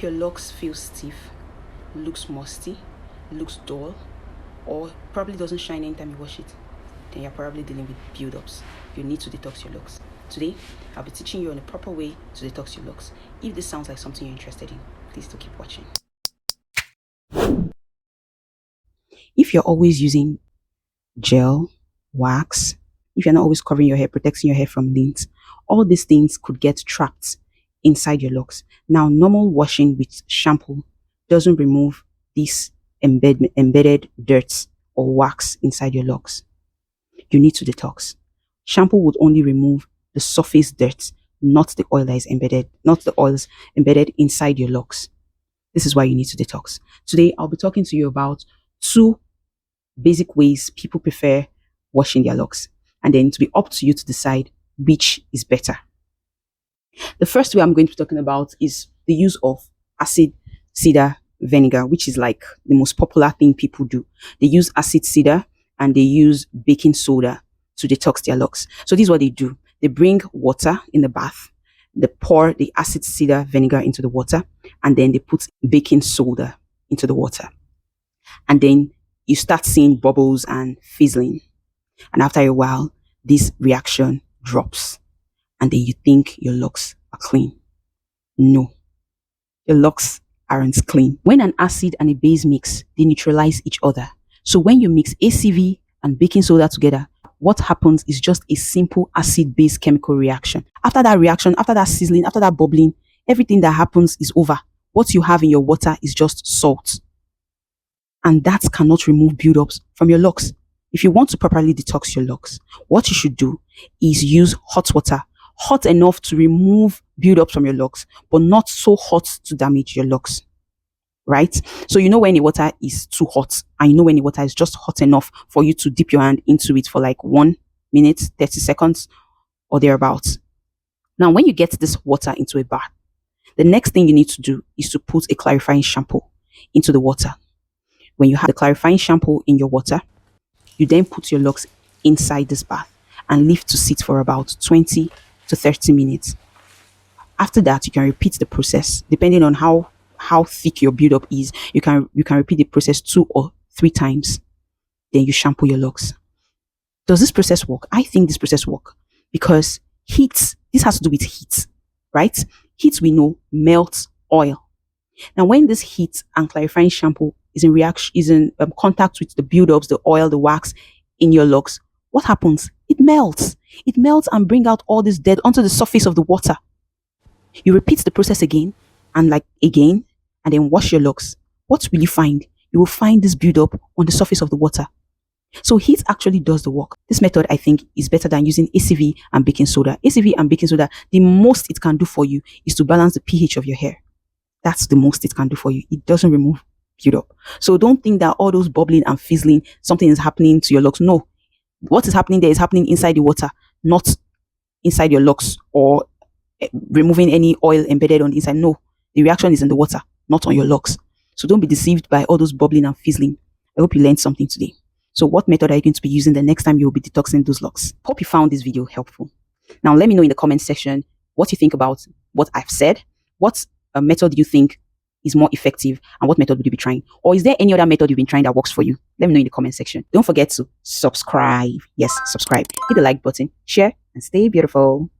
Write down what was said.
If your locks feel stiff, looks musty, looks dull, or probably doesn't shine anytime you wash it, then you're probably dealing with buildups. You need to detox your locks. Today, I'll be teaching you on a proper way to detox your locks. If this sounds like something you're interested in, please do keep watching. If you're always using gel, wax, if you're not always covering your hair, protecting your hair from lint, all these things could get trapped inside your locks. Now, normal washing with shampoo doesn't remove these embedded dirt or wax inside your locks. You need to detox. Shampoo would only remove the surface dirt, not the oil that is embedded, not the oils embedded inside your locks. This is why you need to detox. Today, I'll be talking to you about 2 basic ways people prefer washing their locks, and then to be up to you to decide which is better. The first way I'm going to be talking about is the use of acid cider vinegar, which is like the most popular thing people do. They use acid cider and they use baking soda to detox their locks. So this is what they do. They bring water in the bath, they pour the acid cider vinegar into the water, and then they put baking soda into the water. And then you start seeing bubbles and fizzling. And after a while, this reaction drops. And then you think your locks are clean. No, your locks aren't clean. When an acid and a base mix, they neutralize each other. So when you mix ACV and baking soda together, what happens is just a simple acid-base chemical reaction. After that reaction, after that sizzling, after that bubbling, everything that happens is over. What you have in your water is just salt. And that cannot remove buildups from your locks. If you want to properly detox your locks, what you should do is use hot water. Hot enough to remove buildups from your locks, but not so hot to damage your locks. Right? So you know when the water is too hot, and you know when the water is just hot enough for you to dip your hand into it for like 1 minute, 30 seconds, or thereabouts. Now, when you get this water into a bath, the next thing you need to do is to put a clarifying shampoo into the water. When you have the clarifying shampoo in your water, you then put your locks inside this bath and leave to sit for about 20 to 30 minutes. After that, you can repeat the process. Depending on how thick your buildup is, you can repeat the process 2 or 3 times. Then you shampoo your locks. Does this process work? I think this process works because heat, this has to do with heat, right? Heat, we know, melts oil. Now, when this heat and clarifying shampoo is in contact with the buildups, the oil, the wax in your locks, what happens? It melts. It melts and brings out all this dirt onto the surface of the water. You repeat the process again and again, and then wash your locks. What will you find? You will find this buildup on the surface of the water. So heat actually does the work. This method, I think, is better than using ACV and baking soda. ACV and baking soda, the most it can do for you is to balance the pH of your hair. That's the most it can do for you. It doesn't remove buildup. So don't think that all those bubbling and fizzling, something is happening to your locks. No. What is happening there is happening inside the water, not inside your locks or removing any oil embedded on the inside. No. The reaction is in the water, not on your locks. So don't be deceived by all those bubbling and fizzling. I hope you learned something today. So what method are you going to be using the next time you will be detoxing those locks? Hope you found this video helpful. Now let me know in the comment section what you think about what I've said. What method do you think is more effective, and what method would you be trying? Or is there any other method you've been trying that works for you? Let me know in the comment section. Don't forget to subscribe. Yes, subscribe. Hit the like button, share, and stay beautiful.